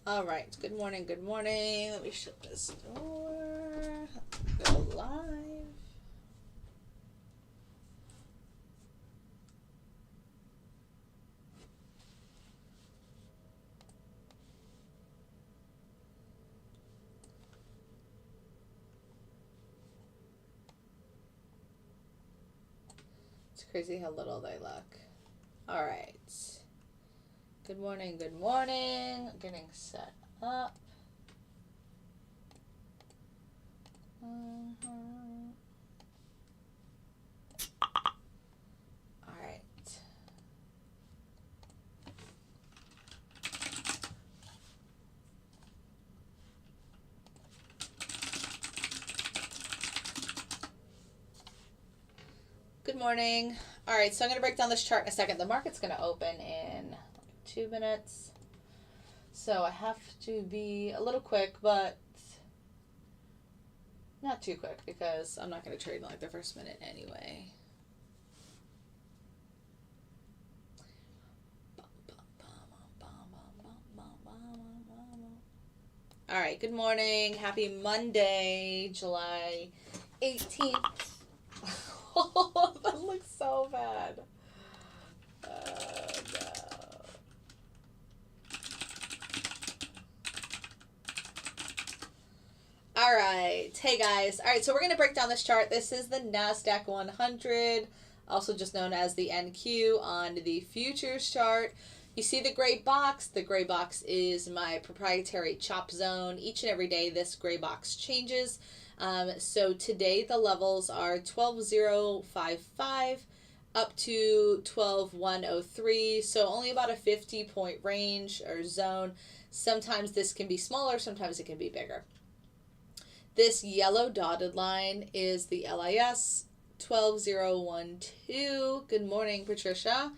All right. Good morning. Good morning. Let me shut this door. Go live. It's crazy how little they look. All right. Good morning. Good morning. Getting set up. All right. Good morning. All right, so I'm going to break down this chart in a second. The market's going to open in 2 minutes. So I have to be a little quick, but not too quick because I'm not going to trade in like the first minute anyway. All right, good morning. Happy Monday, July 18th. Oh, that looks so bad. No. All right. Hey, guys. All right, so we're going to break down this chart. This is the NASDAQ 100, also just known as the NQ on the futures chart. You see the gray box. The gray box is my proprietary chop zone. Each and every day, this gray box changes. So today, the levels are 12,055 up to 12,103. So only about a 50-point range or zone. Sometimes this can be smaller. Sometimes it can be bigger. This yellow dotted line is the LIS 12012. Good morning, Patricia.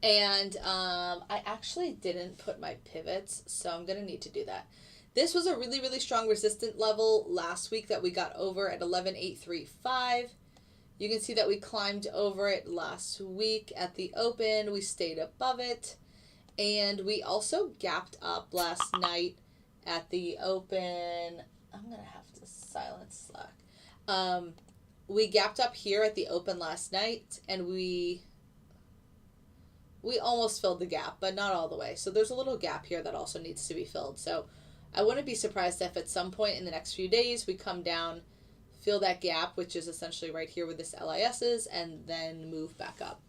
And I actually didn't put my pivots, so I'm going to need to do that. This was a really, really strong resistant level last week that we got over at 11,835. You can see that we climbed over it last week at the open. We stayed above it. And we also gapped up last night at the open. I'm going to have to silence Slack. We gapped up here at the open last night, and we almost filled the gap, but not all the way. So there's a little gap here that also needs to be filled. So I wouldn't be surprised if at some point in the next few days we come down, fill that gap, which is essentially right here where this LIS is, and then move back up.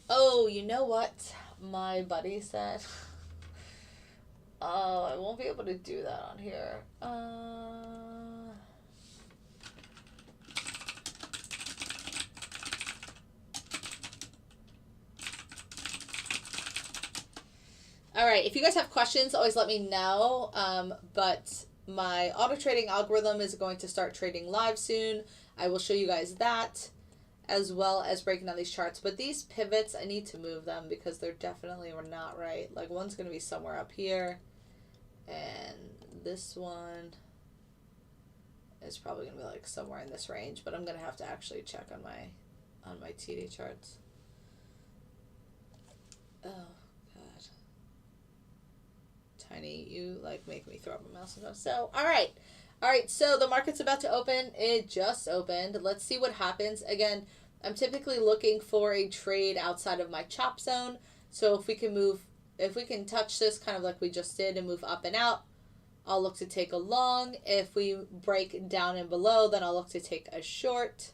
Oh, you know what my buddy said? Oh, I won't be able to do that on here. All right, if you guys have questions, always let me know. But my auto trading algorithm is going to start trading live soon. I will show you guys that, as well as breaking down these charts. But these pivots, I need to move them because they're definitely not right. Like one's going to be somewhere up here, and this one is probably going to be like somewhere in this range. But I'm going to have to actually check on my TD charts. Oh God, Tiny, you like make me throw up my mouse sometimes. So all right. So the market's about to open. It just opened. Let's see what happens. Again, I'm typically looking for a trade outside of my chop zone. So if we can touch this kind of like we just did and move up and out, I'll look to take a long. If we break down and below, then I'll look to take a short.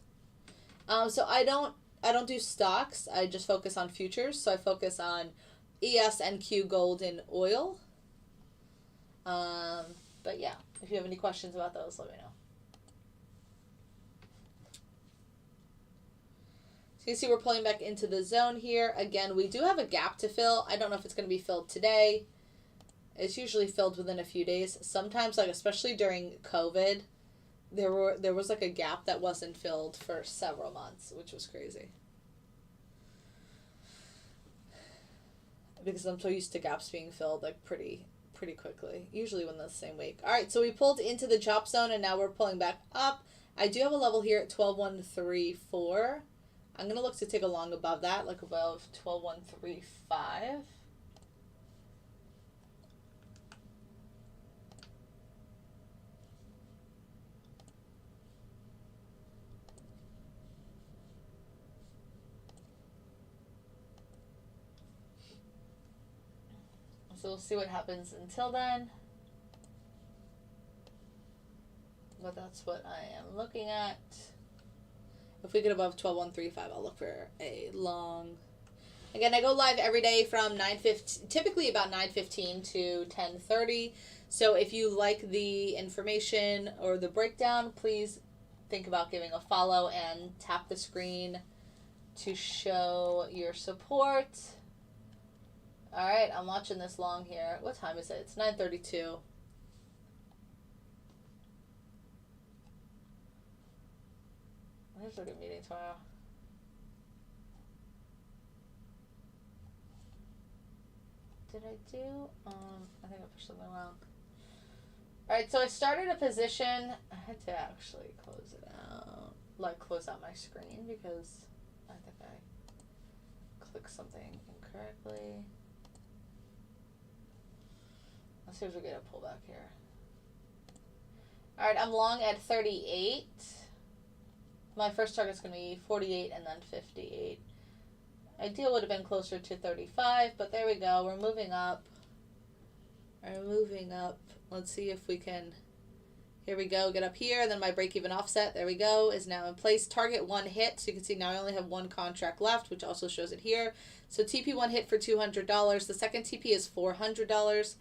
So I don't do stocks. I just focus on futures. So I focus on ES, NQ, gold, and oil. But yeah, if you have any questions about those, let me know. So you can see we're pulling back into the zone here. Again, we do have a gap to fill. I don't know if it's going to be filled today. It's usually filled within a few days. Sometimes, like especially during COVID, there was like a gap that wasn't filled for several months, which was crazy. Because I'm so used to gaps being filled like pretty quickly, usually within the same week. All right, so we pulled into the chop zone and now we're pulling back up. I do have a level here at 12,134. I'm going to look to take a long above that, like above 12,135. So we'll see what happens until then. But that's what I am looking at. If we get above 12,135, I'll look for a long. Again, I go live every day from 9:15, typically about 9:15 to 10:30. So if you like the information or the breakdown, please think about giving a follow and tap the screen to show your support. All right, I'm watching this long here. What time is it? It's 9:32. Here's a good meeting tomorrow. Did I do? I think I pushed something wrong. All right, so I started a position. I had to actually close it out, like close out my screen because I think I clicked something incorrectly. Let's see if we get a pullback here. All right, I'm long at 38. My first target is going to be 48 and then 58. Ideal would have been closer to 35, but there we go. We're moving up. We're moving up. Let's see if we can. Here we go. Get up here. Then my break-even offset, there we go, is now in place. Target 1 hit. So you can see now I only have 1 contract left, which also shows it here. So TP1 hit for $200. The second TP is $400.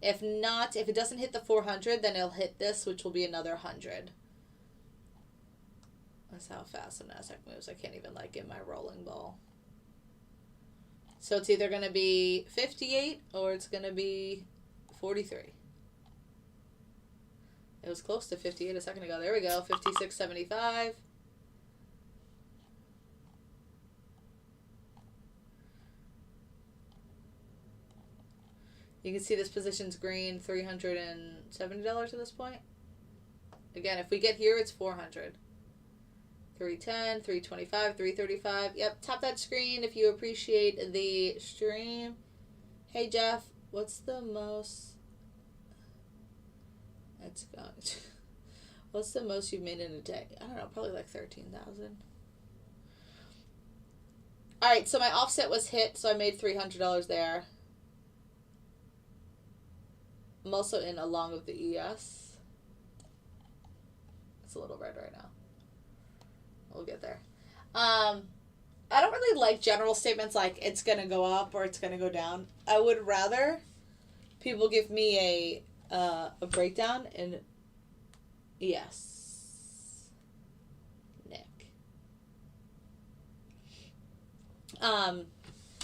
If not, if it doesn't hit the 400, then it'll hit this, which will be another 100. That's how fast the NASDAQ moves. I can't even like get my rolling ball. So it's either going to be 58 or it's going to be 43. It was close to 58 a second ago. There we go. 56.75. You can see this position's green, $370 at this point. Again, if we get here, it's 400. 310, 325, 335. Yep, tap that screen if you appreciate the stream. Hey Jeff, what's the most? That's gone. What's the most you've made in a day? I don't know, probably like 13,000. All right, so my offset was hit, so I made $300 there. I'm also in along with the ES. It's a little red right now. We'll get there. I don't really like general statements like it's going to go up or it's going to go down. I would rather people give me a breakdown in ES. Nick.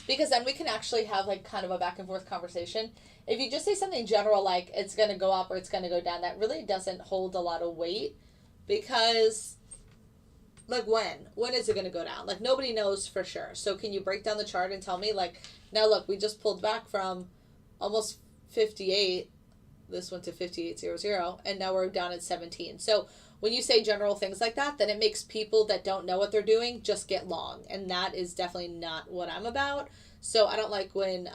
Because then we can actually have like kind of a back and forth conversation. If you just say something general like it's going to go up or it's going to go down, that really doesn't hold a lot of weight because like when is it going to go down? Like nobody knows for sure. So can you break down the chart and tell me like, now look, we just pulled back from almost 58. This went to 58.00 and now we're down at 17. So when you say general things like that, then it makes people that don't know what they're doing just get long. And that is definitely not what I'm about. So I don't like when,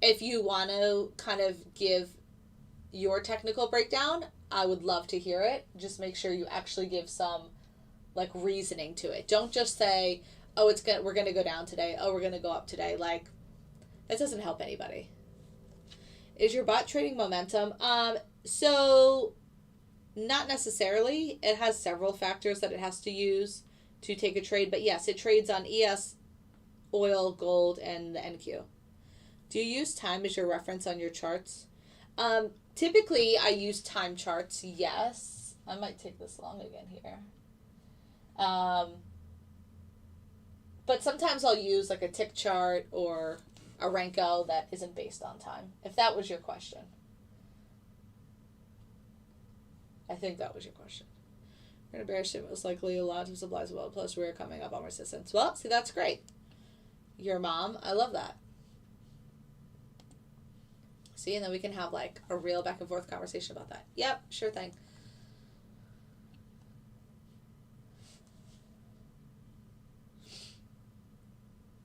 if you want to kind of give your technical breakdown, I would love to hear it. Just make sure you actually give some like reasoning to it. Don't just say, oh, we're going to go down today. Oh, we're going to go up today. Like that doesn't help anybody. Is your bot trading momentum? So not necessarily. It has several factors that it has to use to take a trade, but yes, it trades on ES, oil, gold, and the NQ. Do you use time as your reference on your charts? Typically I use time charts. Yes. I might take this long again here. But sometimes I'll use like a tick chart or a Renko that isn't based on time, if that was your question. I think that was your question. We're in a bearish ship, most likely a lot of supplies well, plus we're coming up on resistance. Well, see, that's great. Your mom, I love that. See, and then we can have like a real back and forth conversation about that. Yep, sure thing.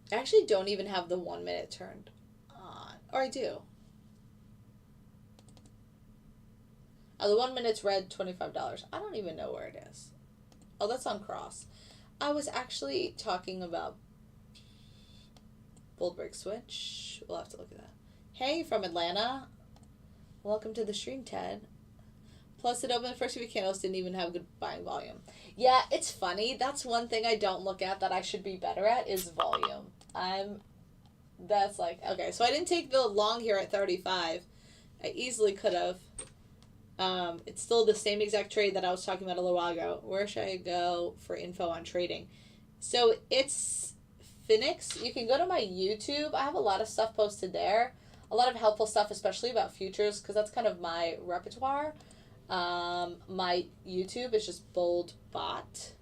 I actually don't even have the 1 minute turned on. Or I do. Oh, the 1 minute's red, $25. I don't even know where it is. Oh, that's on cross. I was actually talking about bold break switch. We'll have to look at that. Hey, from Atlanta. Welcome to the stream, Ted. Plus, it opened the first few candles, didn't even have good buying volume. Yeah, it's funny. That's one thing I don't look at that I should be better at is volume. That's like, okay, so I didn't take the long here at 35. I easily could have. It's still the same exact trade that I was talking about a little while ago. Where should I go for info on trading? So it's Phoenix. You can go to my YouTube. I have a lot of stuff posted there. A lot of helpful stuff, especially about futures, because that's kind of my repertoire. My YouTube is just Bold Bot.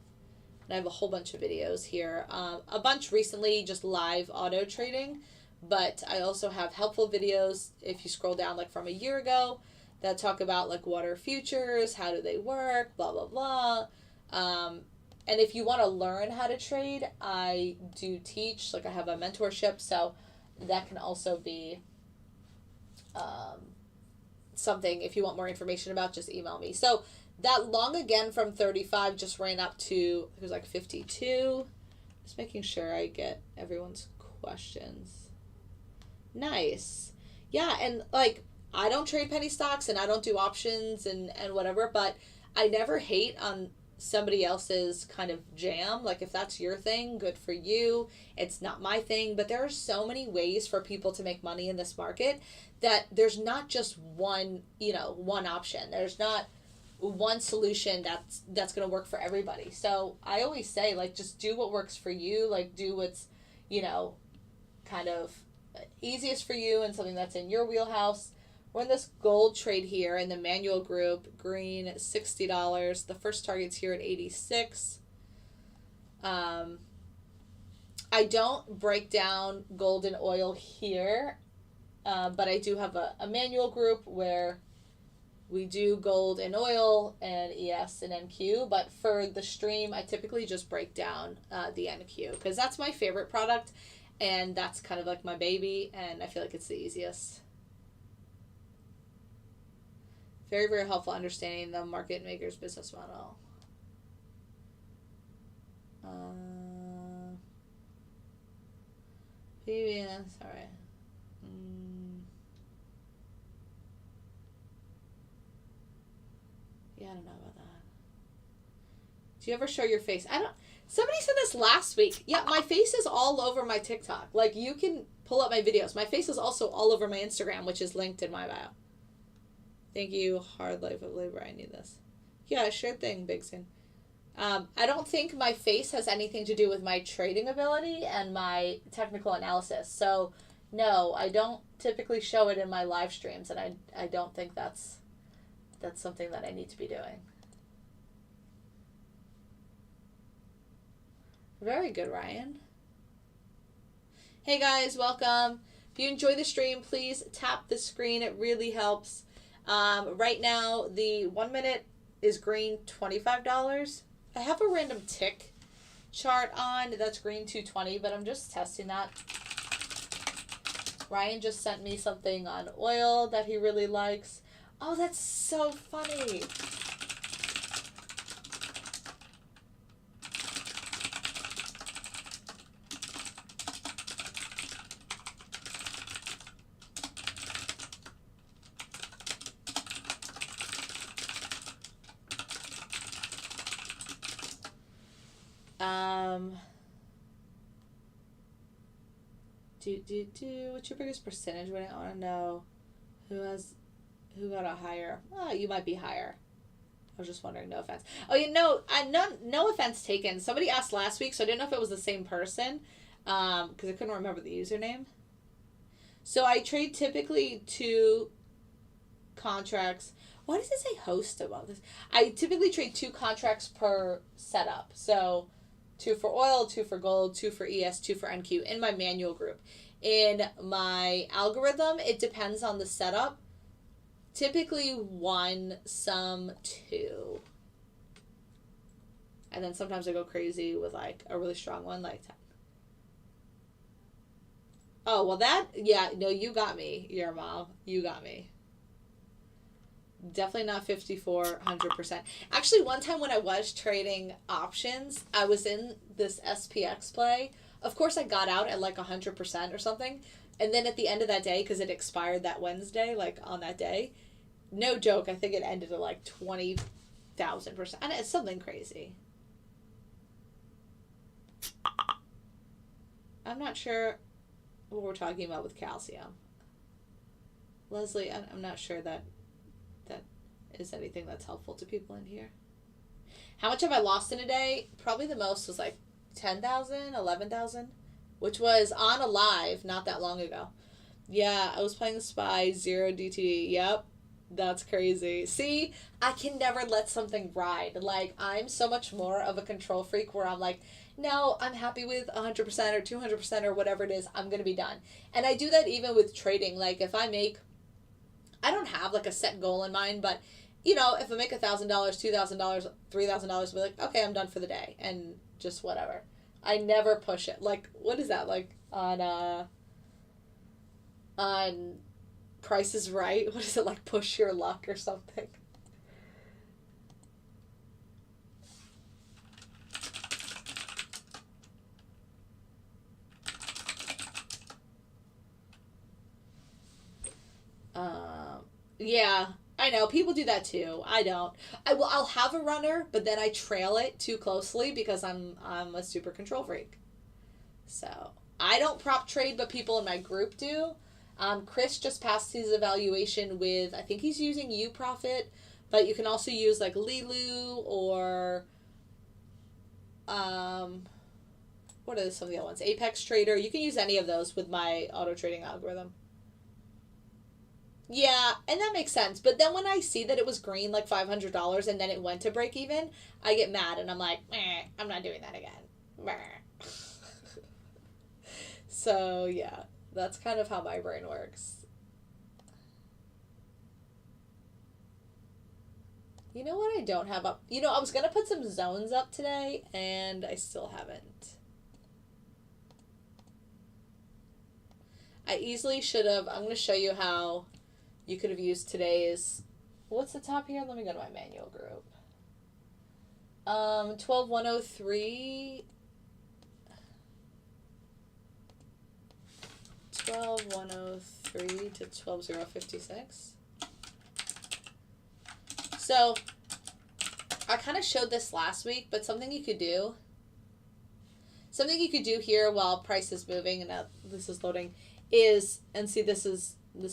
And I have a whole bunch of videos here. A bunch recently, just live auto trading. But I also have helpful videos, if you scroll down, like from a year ago, that talk about like what are futures, how do they work, blah, blah, blah. And if you want to learn how to trade, I do teach. Like I have a mentorship, so that can also be something, if you want more information about, just email me. So that long again from 35 just ran up to, it was like 52. Just making sure I get everyone's questions. Nice. Yeah, and like I don't trade penny stocks and I don't do options and whatever, but I never hate on somebody else's kind of jam. Like if that's your thing, good for you. It's not my thing, but there are so many ways for people to make money in this market that there's not just one, one option. There's not one solution that's going to work for everybody. So I always say, like, just do what works for you. Like, do what's, kind of easiest for you and something that's in your wheelhouse. We're in this gold trade here in the manual group. Green, $60. The first target's here at 86. I don't break down gold and oil here, but I do have a manual group where we do gold and oil and ES and NQ. But for the stream, I typically just break down the NQ because that's my favorite product and that's kind of like my baby, and I feel like it's the easiest. Very, very helpful understanding the market maker's business model. PBS, all right. Yeah, I don't know about that. Do you ever show your face? Somebody said this last week. Yeah, my face is all over my TikTok. Like, you can pull up my videos. My face is also all over my Instagram, which is linked in my bio. Thank you, Hard Life of Labor. I need this. Yeah, sure thing, Big Sin. I don't think my face has anything to do with my trading ability and my technical analysis. So, no, I don't typically show it in my live streams, and I don't think that's something that I need to be doing. Very good, Ryan. Hey, guys, welcome. If you enjoy the stream, please tap the screen. It really helps. Right now, the 1 minute is green, $25. I have a random tick chart on that's green 220, but I'm just testing that. Ryan just sent me something on oil that he really likes. Oh, that's so funny. What's your biggest percentage winning? I want to know who got a higher. Oh, you might be higher. I was just wondering. No offense. Oh, no offense taken. Somebody asked last week, so I didn't know if it was the same person, because I couldn't remember the username. So I trade typically 2 contracts. Why does it say host above this? I typically trade 2 contracts per setup. So 2 for oil, 2 for gold, 2 for ES, 2 for NQ in my manual group. In my algorithm, it depends on the setup. Typically 1, some 2. And then sometimes I go crazy with like a really strong one, like 10. Oh, well you got me, your mom. You got me. Definitely not 100%. Actually, one time when I was trading options, I was in this SPX play Of course, I got out at like 100% or something. And then at the end of that day, because it expired that Wednesday, like on that day, no joke, I think it ended at like 20,000%. And it's something crazy. I'm not sure what we're talking about with calcium. Leslie, I'm not sure that is anything that's helpful to people in here. How much have I lost in a day? Probably the most was like 10,000, 11,000, which was on a live not that long ago. Yeah, I was playing the Spy, 0 DTD. Yep, that's crazy. See, I can never let something ride. Like, I'm so much more of a control freak where I'm like, no, I'm happy with 100% or 200% or whatever it is, I'm going to be done. And I do that even with trading. Like, if I make, I don't have like a set goal in mind, but you know, if I make $1,000, $2,000, $3,000, I'll be like, okay, I'm done for the day, and just whatever. I never push it. Like, what is that? Like on Price is Right. What is it, like push your luck or something? Yeah. I know, people do that too. I don't. I'll have a runner, but then I trail it too closely because I'm a super control freak. So I don't prop trade, but people in my group do. Chris just passed his evaluation with, I think he's using UProfit, but you can also use like Lilu or what are some of the other ones? Apex Trader. You can use any of those with my auto trading algorithm. Yeah, and that makes sense. But then when I see that it was green, like $500, and then it went to break even, I get mad and I'm like, I'm not doing that again. So, yeah, that's kind of how my brain works. You know what I don't have up? You know, I was going to put some zones up today, and I still haven't. I easily should have. I'm going to show you how you could have used today's, what's the top here? Let me go to my manual group. 12103. 12103 to 12056. So, I kind of showed this last week, but something you could do here while price is moving, and now this is loading, is, and see, this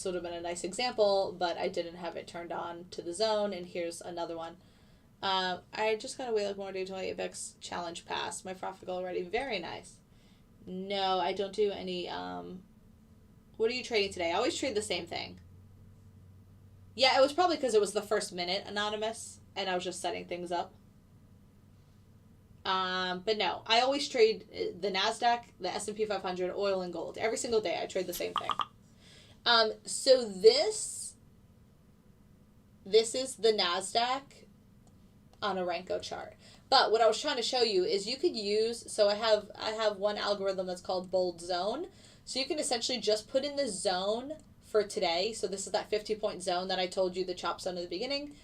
would have been a nice example, but I didn't have it turned on to the zone, and here's another one. I just gotta wait like more day till my Apex challenge pass. My profit goal already. Very nice. No, I don't do any, what are you trading today? I always trade the same thing. Yeah, it was probably because it was the first minute anonymous, and I was just setting things up. But no, I always trade the NASDAQ, the S&P 500, oil, and gold. Every single day I trade the same thing. So this is the NASDAQ on a Renko chart. But what I was trying to show you is you could use, so I have one algorithm that's called Bold Zone. So you can essentially just put in the zone for today. So this is that 50-point zone that I told you, the chop zone at the beginning.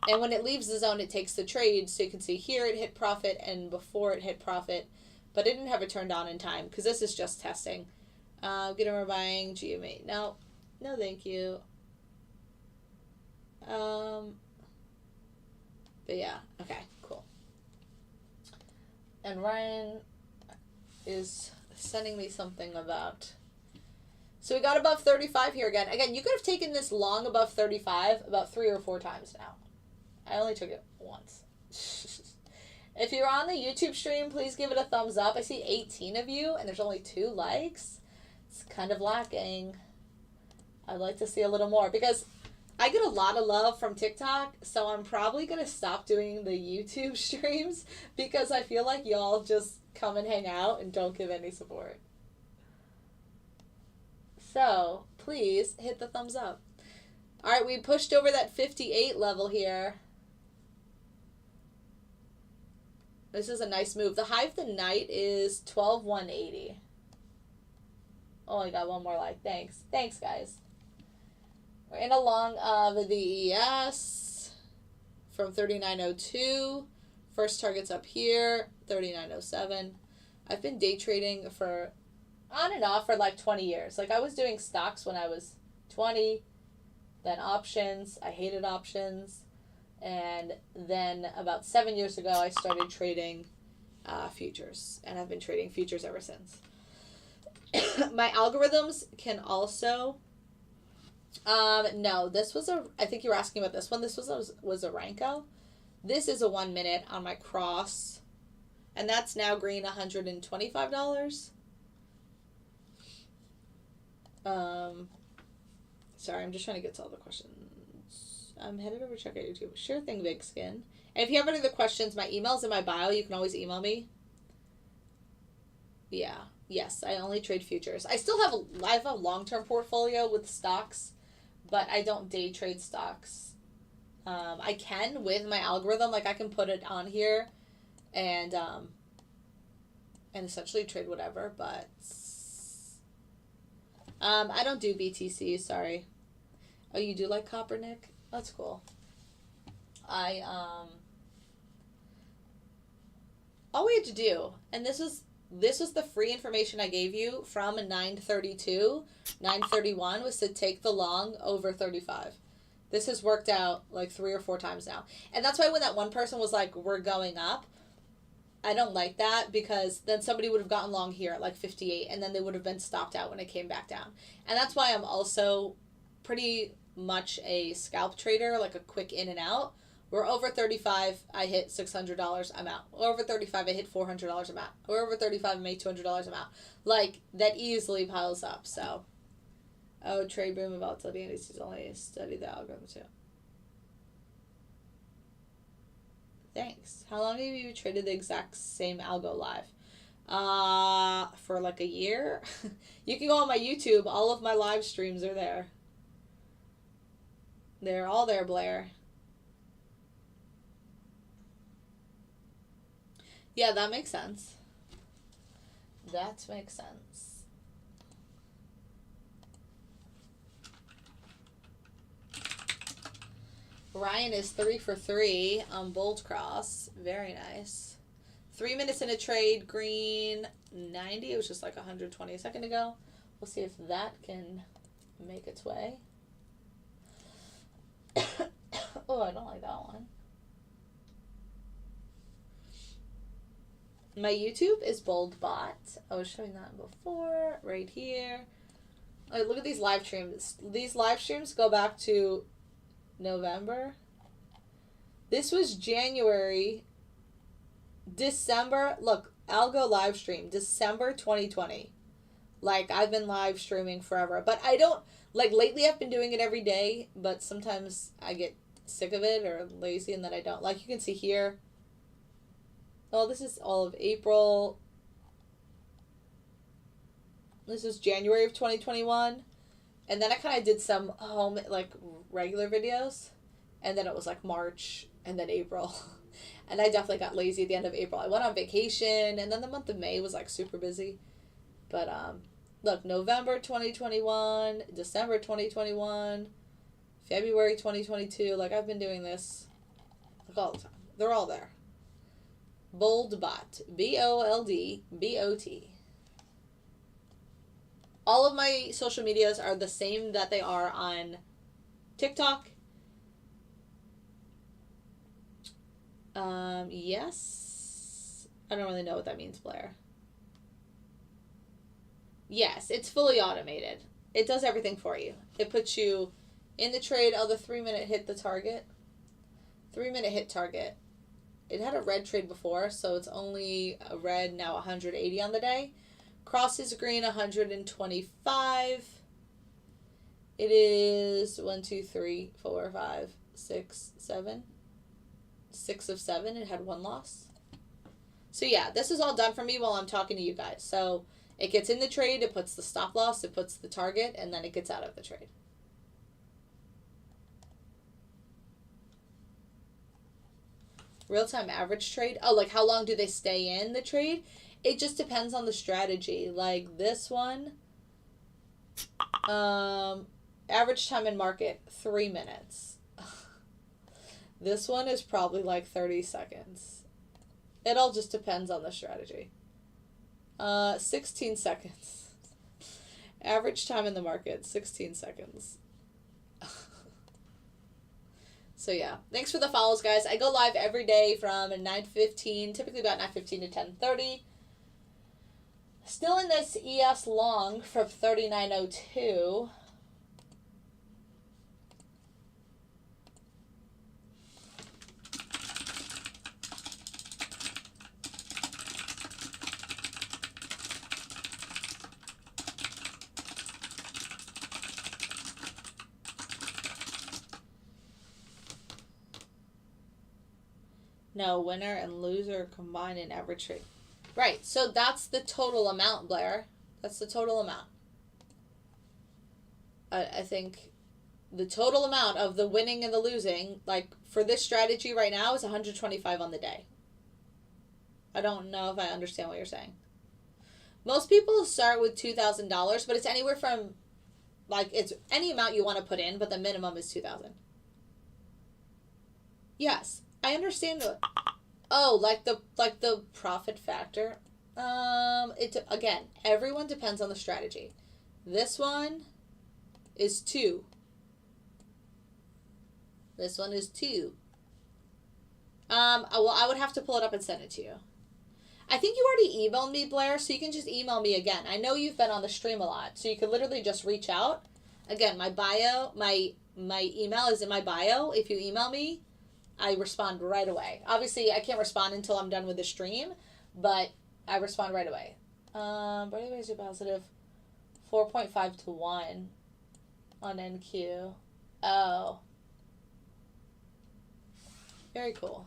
And when it leaves the zone, it takes the trade. So you can see here it hit profit and before it hit profit. But it didn't have it turned on in time because this is just testing. Get over buying GMA. No, thank you. But yeah, okay, cool. And Ryan is sending me something about, so we got above 35 here again. Again, you could have taken this long above 35 about 3 or 4 times now. I only took it once. If you're on the YouTube stream, please give it a thumbs up. I see 18 of you, and there's only 2 likes. It's kind of lacking. I'd like to see a little more, because I get a lot of love from TikTok, so I'm probably going to stop doing the YouTube streams, because I feel like y'all just come and hang out and don't give any support. So, please hit the thumbs up. All right, we pushed over that 58 level here. This is a nice move. The high of the night is 12,180. Oh, I got one more like. Thanks. Thanks, guys. We're in a long of the ES from 3902. First target's up here, 3907. I've been day trading for on and off for like 20 years. Like I was doing stocks when I was 20, then options. I hated options. And then about 7 years ago, I started trading futures. And I've been trading futures ever since. My algorithms can also... no, this was I think you were asking about this one. This was a Ranko. This is a 1 minute on my cross. And that's now green $125. Sorry, I'm just trying to get to all the questions. I'm headed over to check out YouTube. Sure thing, Big Skin. And if you have any other questions, my email's in my bio. You can always email me. Yeah. Yes, I only trade futures. I have a long-term portfolio with stocks, but I don't day trade stocks. I can with my algorithm. Like I can put it on here and essentially trade whatever, but I don't do BTC, sorry. Oh, you do like copper, Nick? That's cool. All we had to do, and this was the free information I gave you from 932, 931, was to take the long over 35. This has worked out like 3 or 4 times now. And that's why when that one person was like, we're going up, I don't like that, because then somebody would have gotten long here at like 58 and then they would have been stopped out when it came back down. And that's why I'm also pretty much a scalp trader, like a quick in and out. We're over 35, I hit $600, I'm out. We're over 35, I hit $400, I'm out. We're over 35, I made $200, I'm out. Like, that easily piles up, so. Oh, trade boom and volatility indices, only study the algorithm too. Thanks. How long have you traded the exact same algo live? For like a year. You can go on my YouTube. All of my live streams are there. They're all there, Blair. Yeah, that makes sense. That makes sense. Ryan is 3 for 3 on Bold Cross. Very nice. 3 minutes in a trade, green 90. It was just like 120 a second ago. We'll see if that can make its way. Oh, I don't like that one. My YouTube is BoldBot. I was showing that before, right here. Oh, look at these live streams. These live streams go back to November. This was January, December. Look, Algo live stream, December 2020. Like, I've been live streaming forever. But I don't, like, lately I've been doing it every day, but sometimes I get sick of it or lazy and then I don't. Like, you can see here. Oh, this is all of April. This is January of 2021. And then I kind of did some home, like, regular videos. And then it was, like, March and then April. And I definitely got lazy at the end of April. I went on vacation. And then the month of May was, like, super busy. But, look, November 2021, December 2021, February 2022. Like, I've been doing this, like, all the time. They're all there. BoldBot. BoldBot. All of my social medias are the same that they are on TikTok. Yes. I don't really know what that means, Blair. Yes, it's fully automated. It does everything for you. It puts you in the trade. Oh, the 3 minute hit the target. 3 minute hit target. It had a red trade before, so it's only a red, now 180 on the day. Cross is green, 125. It is 1, 2, 3, 4, 5, 6, 7. 6 of 7. It had 1 loss. So yeah, this is all done for me while I'm talking to you guys. So it gets in the trade, it puts the stop loss, it puts the target, and then it gets out of the trade. Real-time average trade. Oh, like how long do they stay in the trade? It just depends on the strategy. Like this one, average time in market, 3 minutes. This one is probably like 30 seconds. It all just depends on the strategy. 16 seconds. Average time in the market, 16 seconds. So yeah, thanks for the follows, guys. I go live every day from 9:15, typically about 9:15 to 10:30. Still in this ES long from 39.02. No, winner and loser combined in average trade. Right, so that's the total amount, Blair. That's the total amount. I think the total amount of the winning and the losing, like for this strategy right now, is 125 on the day. I don't know if I understand what you're saying. Most people start with $2,000, but it's anywhere from, like, it's any amount you want to put in, but the minimum is 2,000. Yes, I understand the. Oh, like the profit factor. Again, everyone depends on the strategy. This one is 2. This one is 2. Well, I would have to pull it up and send it to you. I think you already emailed me, Blair, so you can just email me again. I know you've been on the stream a lot, so you could literally just reach out. Again, my bio, my email is in my bio. If you email me, I respond right away. Obviously, I can't respond until I'm done with the stream, but I respond right away. Brady Ways are positive 4.5 to 1 on NQ. Oh. Very cool.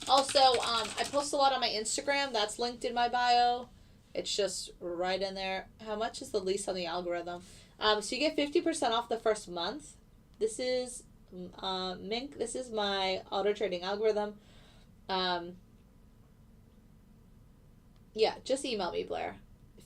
Also, I post a lot on my Instagram. That's linked in my bio. It's just right in there. How much is the lease on the algorithm? So you get 50% off the first month. This is Mink. This is my auto trading algorithm. Yeah, just email me, Blair.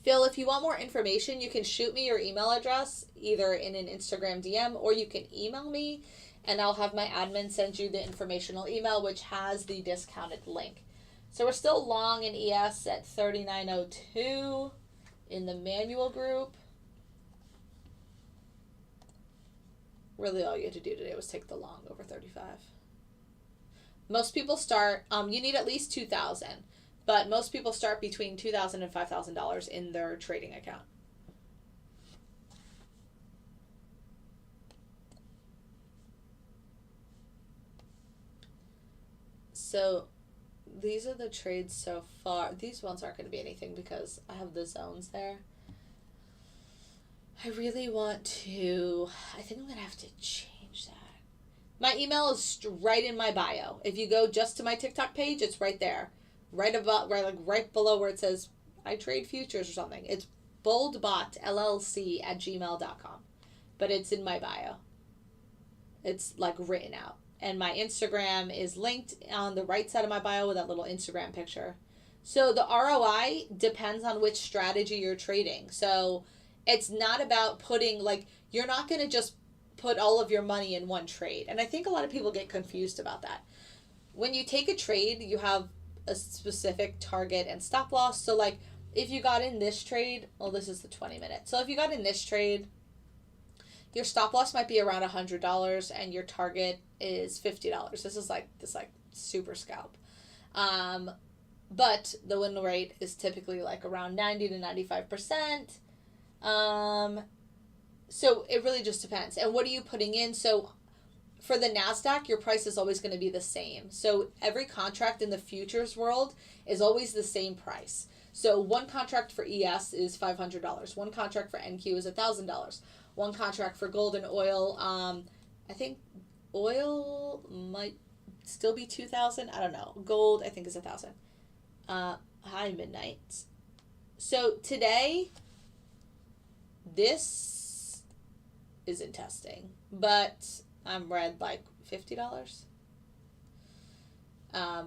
Phil, if you want more information, you can shoot me your email address either in an Instagram DM or you can email me and I'll have my admin send you the informational email which has the discounted link. So we're still long in ES at 39.02 in the manual group. Really all you had to do today was take the long over 35. Most people start, you need at least 2,000, but most people start between $2,000 and $5,000 in their trading account. So these are the trades so far. These ones aren't going to be anything because I have the zones there. I really want to, I think I'm going to have to change that. My email is right in my bio. If you go just to my TikTok page, it's right there. Right below where it says I trade futures or something. It's boldbotllc@gmail.com. But it's in my bio. It's like written out. And my Instagram is linked on the right side of my bio with that little Instagram picture. So the ROI depends on which strategy you're trading. So it's not about putting, like, you're not going to just put all of your money in one trade. And I think a lot of people get confused about that. When you take a trade, you have a specific target and stop loss. So, like, if you got in this trade, well, this is the 20-minute. So if you got in this trade, your stop loss might be around $100 and your target is $50. This is like super scalp. But the win rate is typically like around 90 to 95%. So it really just depends. And what are you putting in? So for the NASDAQ, your price is always going to be the same. So every contract in the futures world is always the same price. So one contract for ES is $500. One contract for NQ is $1,000. One contract for gold and oil, I think oil might still be 2,000. I don't know. Gold, I think, is 1,000. High midnight. So today, this isn't testing, but I'm red like $50.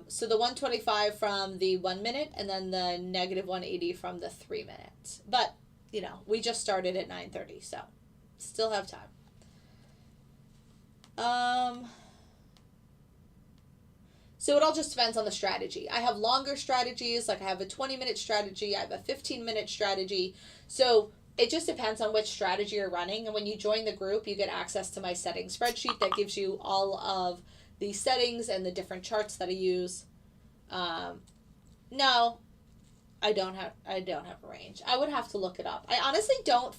So the 125 from the 1 minute and then the negative 180 from the 3 minute. But, you know, we just started at 9:30, so still have time. So it all just depends on the strategy. I have longer strategies, like I have a 20-minute strategy, I have a 15-minute strategy. So it just depends on which strategy you're running. And when you join the group, you get access to my settings spreadsheet that gives you all of the settings and the different charts that I use. No, I don't have a range. I would have to look it up. I honestly don't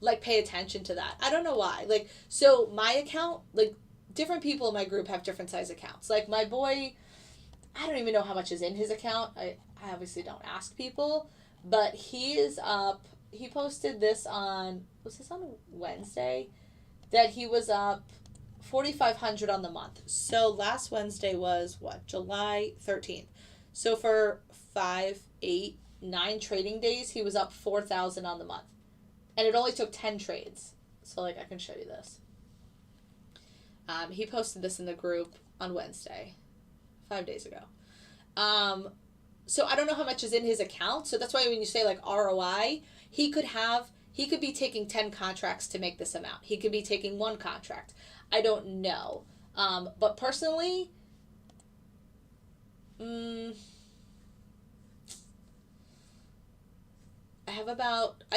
like pay attention to that. I don't know why. Like, so my account, like, different people in my group have different size accounts. Like my boy, I don't even know how much is in his account. I obviously don't ask people, but he is up. He posted this on, was this on Wednesday? That he was up 4,500 on the month. So last Wednesday was what? July 13th. So for 5, 8, 9 trading days, he was up 4,000 on the month. And it only took 10 trades. So like I can show you this. He posted this in the group on Wednesday, 5 days ago. So I don't know how much is in his account. So that's why when you say like ROI, he could be taking 10 contracts to make this amount. He could be taking 1 contract. I don't know. But personally, I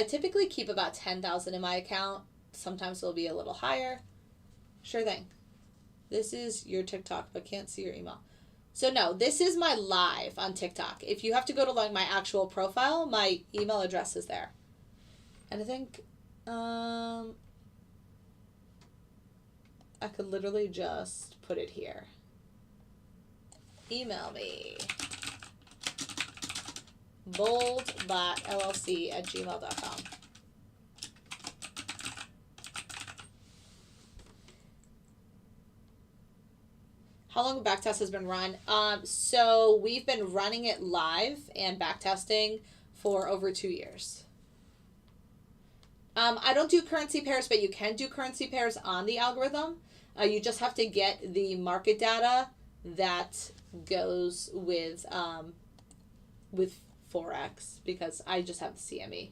typically keep about 10,000 in my account. Sometimes it'll be a little higher. Sure thing. This is your TikTok, but can't see your email. So no, this is my live on TikTok. If you have to go to like my actual profile, my email address is there. And I think I could literally just put it here. Email me. boldbotllc@gmail.com. How long backtest has been run? So we've been running it live and backtesting for over 2 years. I don't do currency pairs, but you can do currency pairs on the algorithm. You just have to get the market data that goes with forex, because I just have the CME.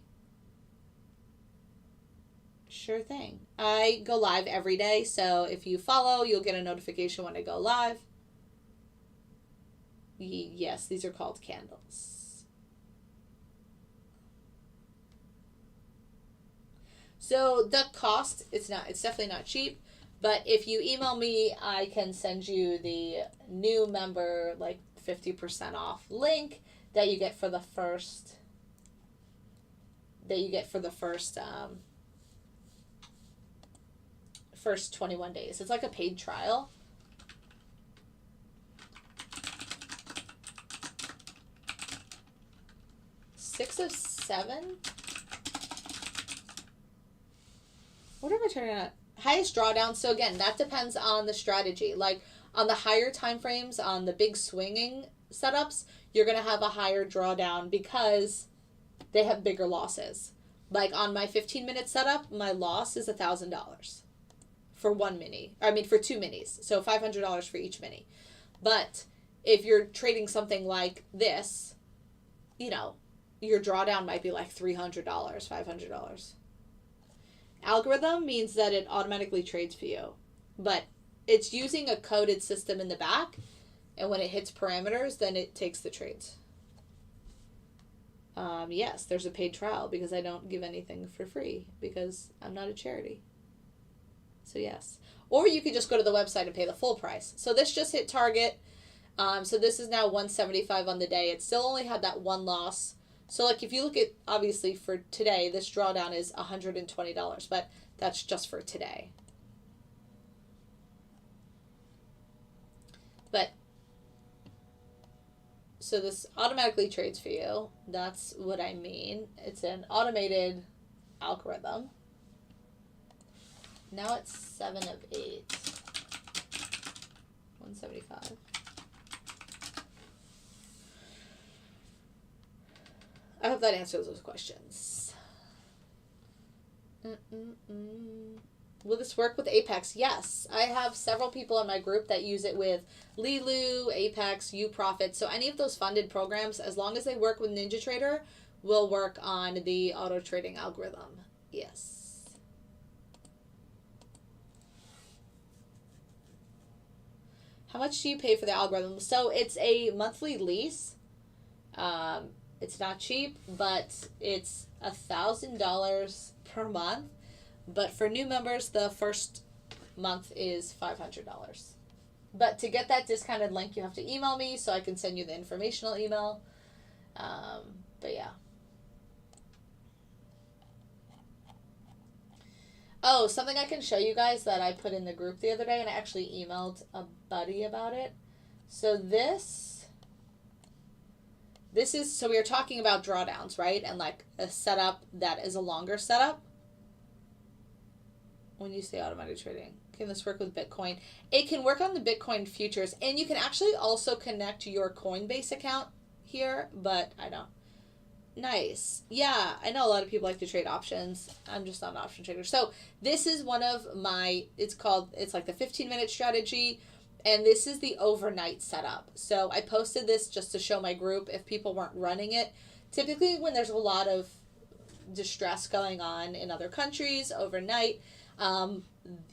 Sure thing. I go live every day, so if you follow, you'll get a notification when I go live. Yes, these are called candles. So the cost, it's definitely not cheap, but if you email me, I can send you the new member, like 50% off link that you get for the first, first 21 days. It's like a paid trial. Six of 7. What am I turning on? Highest drawdown. So again, that depends on the strategy. Like on the higher time frames, on the big swinging setups, you're going to have a higher drawdown because they have bigger losses. Like on my 15-minute setup, my loss is $1,000 for one mini. I mean, for 2 minis. So $500 for each mini. But if you're trading something like this, your drawdown might be like $300, $500. Algorithm means that it automatically trades for you, but it's using a coded system in the back, and when it hits parameters, then it takes the trades. Yes, there's a paid trial because I don't give anything for free because I'm not a charity. So yes. Or you could just go to the website and pay the full price. So this just hit target. So this is now 175 on the day. It still only had that one loss. So like if you look at, obviously for today, this drawdown is $120, but that's just for today. But so this automatically trades for you. That's what I mean. It's an automated algorithm. Now it's 7 of 8. 175. I hope that answers those questions. Will this work with Apex? Yes. I have several people in my group that use it with Lilu, Apex, UProfit. So any of those funded programs, as long as they work with NinjaTrader, will work on the auto trading algorithm. Yes. How much do you pay for the algorithm? So it's a monthly lease. It's not cheap, but it's $1,000 per month. But for new members, the first month is $500. But to get that discounted link, you have to email me so I can send you the informational email. But yeah. Oh, something I can show you guys that I put in the group the other day, and I actually emailed a buddy about it. So this is, so we were talking about drawdowns, right? And like a setup that is a longer setup. When you say automatic trading, can this work with Bitcoin? It can work on the Bitcoin futures, and you can actually also connect your Coinbase account here, but I don't. Nice. Yeah, I know a lot of people like to trade options. I'm just not an option trader. So this is one of my, it's like the 15-minute strategy, and this is the overnight setup. So I posted this just to show my group if people weren't running it. Typically when there's a lot of distress going on in other countries overnight,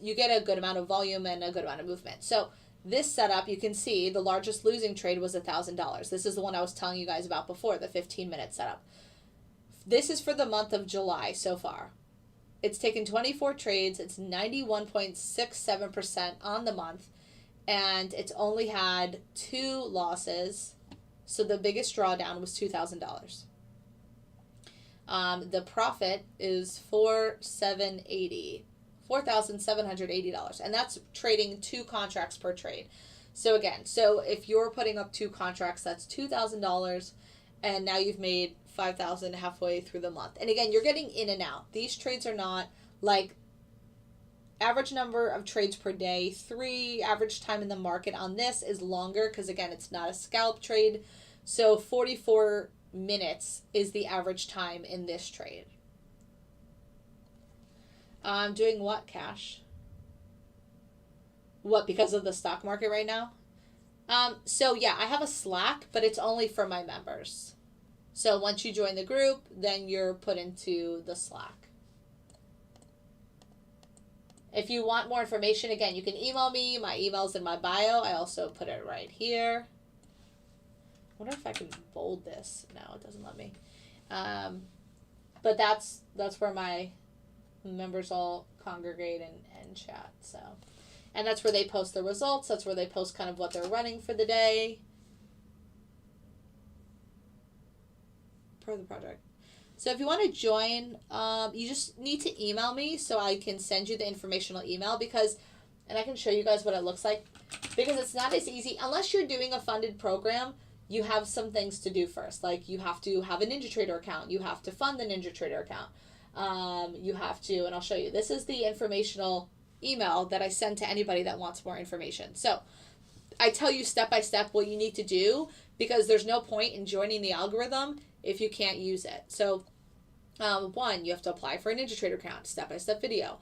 you get a good amount of volume and a good amount of movement. So this setup, you can see the largest losing trade was $1,000. This is the one I was telling you guys about before, the 15-minute setup. This is for the month of July so far. It's taken 24 trades. It's 91.67% on the month, and it's only had 2 losses. So the biggest drawdown was $2,000. The profit is $4,780, and that's trading 2 contracts per trade. So again, so if you're putting up 2 contracts, that's $2,000, and now you've made $5,000 halfway through the month. And again, you're getting in and out. These trades are not like average number of trades per day, 3. Average time in the market on this is longer because again, it's not a scalp trade. So 44 minutes is the average time in this trade. I'm doing what, Cash? What, because of the stock market right now? So yeah, I have a Slack, but it's only for my members. So once you join the group, then you're put into the Slack. If you want more information, again, you can email me. My email's in my bio. I also put it right here. I wonder if I can bold this. No, it doesn't let me. But that's where my members all congregate and chat. So, and that's where they post the results. That's where they post kind of what they're running for the day. Per the project. So if you want to join, you just need to email me so I can send you the informational email and I can show you guys what it looks like, because it's not as easy unless you're doing a funded program. You have some things to do first, like you have to have a NinjaTrader account, you have to fund the NinjaTrader account, you have to, and I'll show you. This is the informational email that I send to anybody that wants more information. So I tell you step by step what you need to do, because there's no point in joining the algorithm if you can't use it. So, 1, you have to apply for a NinjaTrader account, step-by-step video.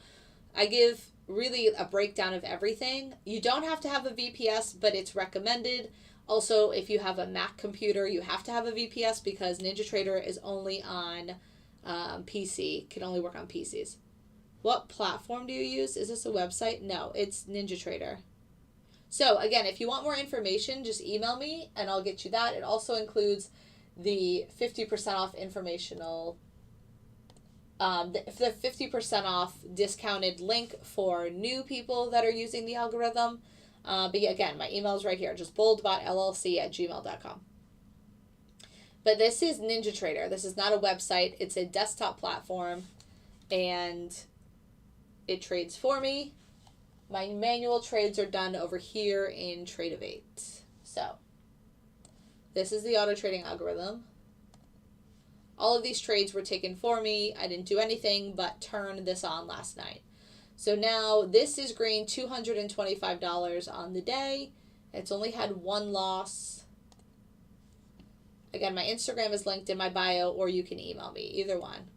I give really a breakdown of everything. You don't have to have a VPS, but it's recommended. Also, if you have a Mac computer, you have to have a VPS because NinjaTrader is only on PC, can only work on PCs. What platform do you use? Is this a website? No, it's NinjaTrader. So, again, if you want more information, just email me and I'll get you that. It also includes the 50% off informational, the 50% off discounted link for new people that are using the algorithm. But again, my email is right here, just boldbotllc@gmail.com. But this is NinjaTrader. This is not a website. It's a desktop platform, and it trades for me. My manual trades are done over here in Tradeovate. So this is the auto trading algorithm. All of these trades were taken for me. I didn't do anything but turn this on last night. So now this is green, $225 on the day. It's only had 1 loss. Again, my Instagram is linked in my bio, or you can email me, either one.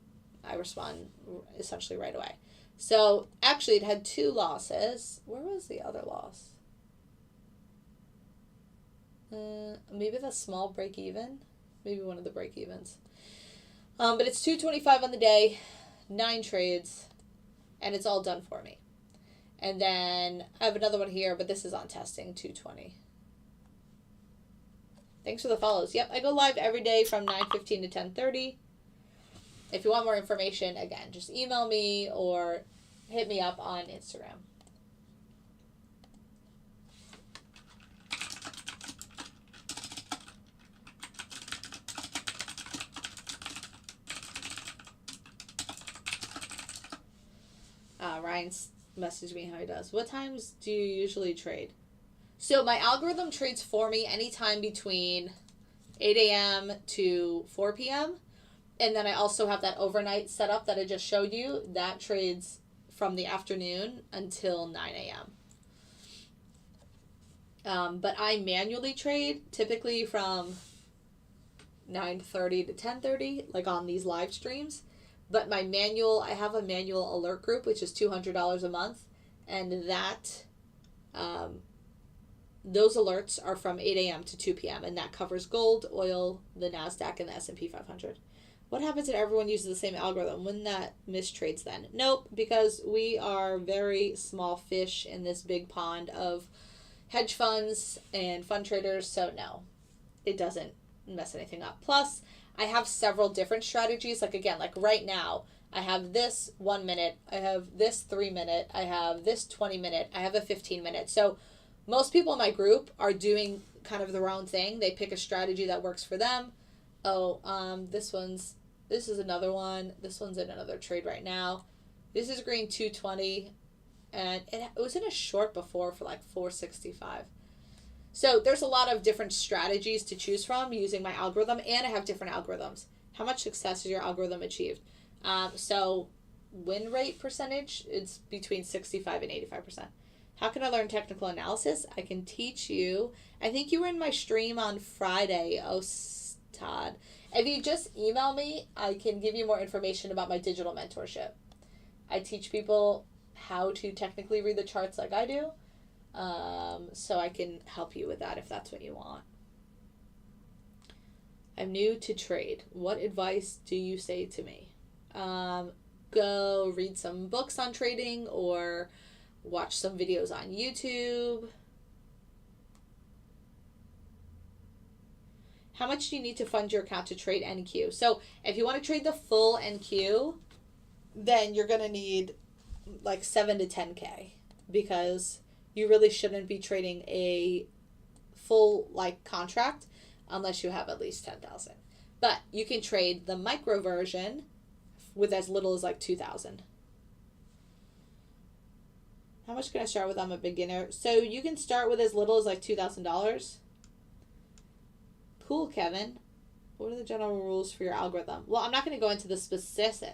I respond essentially right away. So actually it had 2 losses. Where was the other loss? Maybe the small break even. Maybe one of the break evens. But it's $225 on the day, 9 trades, and it's all done for me. And then I have another one here, but this is on testing, 220. Thanks for the follows. Yep, I go live every day from 9:15 to 10:30. If you want more information, again, just email me or hit me up on Instagram. Ryan's messaged me how he does. What times do you usually trade? So my algorithm trades for me anytime between 8 a.m. to 4 p.m. And then I also have that overnight setup that I just showed you. That trades from the afternoon until 9 a.m. But I manually trade typically from 9:30 to 10:30, like on these live streams. But I have a manual alert group, which is $200 a month. And that, those alerts are from 8 a.m. to 2 p.m. And that covers gold, oil, the NASDAQ, and the S&P 500. What happens if everyone uses the same algorithm? Wouldn't that miss trades then? Nope, because we are very small fish in this big pond of hedge funds and fund traders. So no, it doesn't mess anything up. Plus, I have several different strategies. Like again, like right now, I have this 1 minute, I have this 3 minute, I have this 20 minute, I have a 15 minute. So most people in my group are doing kind of their own thing. They pick a strategy that works for them. This is another one. This one's in another trade right now. This is green 220, and it was in a short before for like 465. So there's a lot of different strategies to choose from using my algorithm, and I have different algorithms. How much success has your algorithm achieved? So win rate percentage, it's between 65 and 85%. How can I learn technical analysis? I can teach you. I think you were in my stream on Friday, Todd. If you just email me, I can give you more information about my digital mentorship. I teach people how to technically read the charts like I do. So I can help you with that if that's what you want. I'm new to trade. What advice do you say to me? Go read some books on trading or watch some videos on YouTube. How much do you need to fund your account to trade NQ? So if you want to trade the full NQ, then you're going to need like 7 to 10K, because you really shouldn't be trading a full like contract unless you have at least 10,000. But you can trade the micro version with as little as like 2,000. How much can I start with? I'm a beginner. So you can start with as little as like $2,000. Cool, Kevin. What are the general rules for your algorithm? Well, I'm not going to go into the specifics.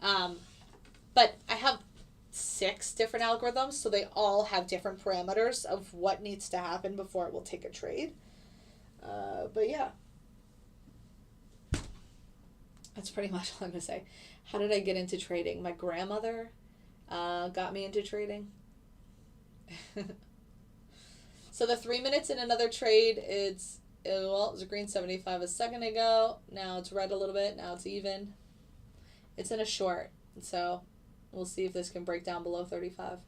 But I have 6 different algorithms, so they all have different parameters of what needs to happen before it will take a trade. But yeah. That's pretty much all I'm going to say. How did I get into trading? My grandmother got me into trading. So the 3 minutes in another trade, it was a green 75 a second ago. Now it's red a little bit. Now it's even. It's in a short. So we'll see if this can break down below 35.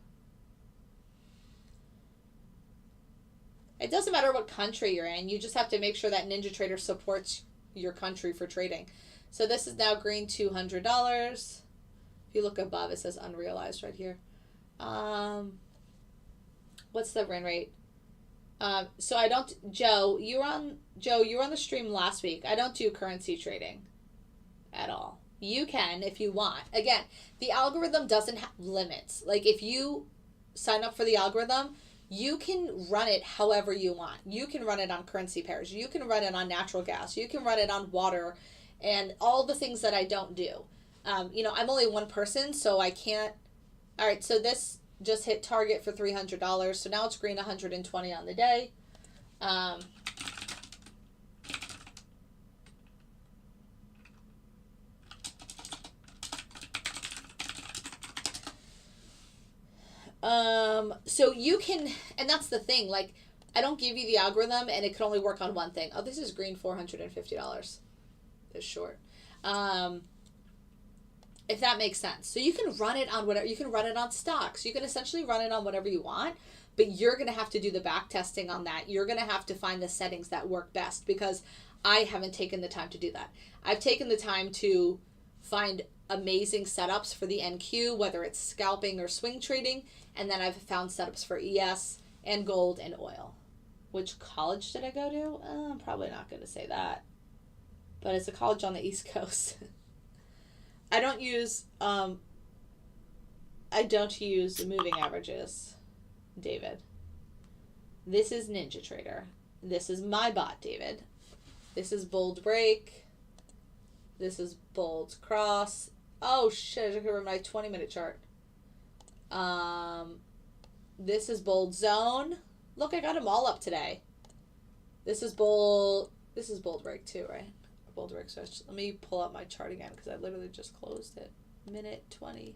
It doesn't matter what country you're in. You just have to make sure that NinjaTrader supports your country for trading. So this is now green $200. If you look above, it says unrealized right here. What's the win rate? So I don't, Joe, you were on the stream last week. I don't do currency trading at all. You can if you want. Again, the algorithm doesn't have limits. Like if you sign up for the algorithm, you can run it however you want. You can run it on currency pairs. You can run it on natural gas. You can run it on water and all the things that I don't do. I'm only one person, so I can't. All right, so this just hit target for $300. So now it's green 120 on the day. So you can, and that's the thing, like, I don't give you the algorithm and it can only work on one thing. Oh, this is green $450. This short. if that makes sense. So you can run it on whatever, you can run it on stocks. You can essentially run it on whatever you want, but you're going to have to do the back testing on that. You're going to have to find the settings that work best, because I haven't taken the time to do that. I've taken the time to find amazing setups for the NQ, whether it's scalping or swing trading, and then I've found setups for ES and gold and oil. Which college did I go to? I'm probably not going to say that, but it's a college on the East Coast. I don't use moving averages, David. This is NinjaTrader. This is my bot, David. This is bold break. This is bold cross. Oh shit, I took over my 20-minute chart. This is bold zone. Look, I got them all up today. This is bold break too, right? Bold break switch. Let me pull up my chart again, because I literally just closed it. Minute 20.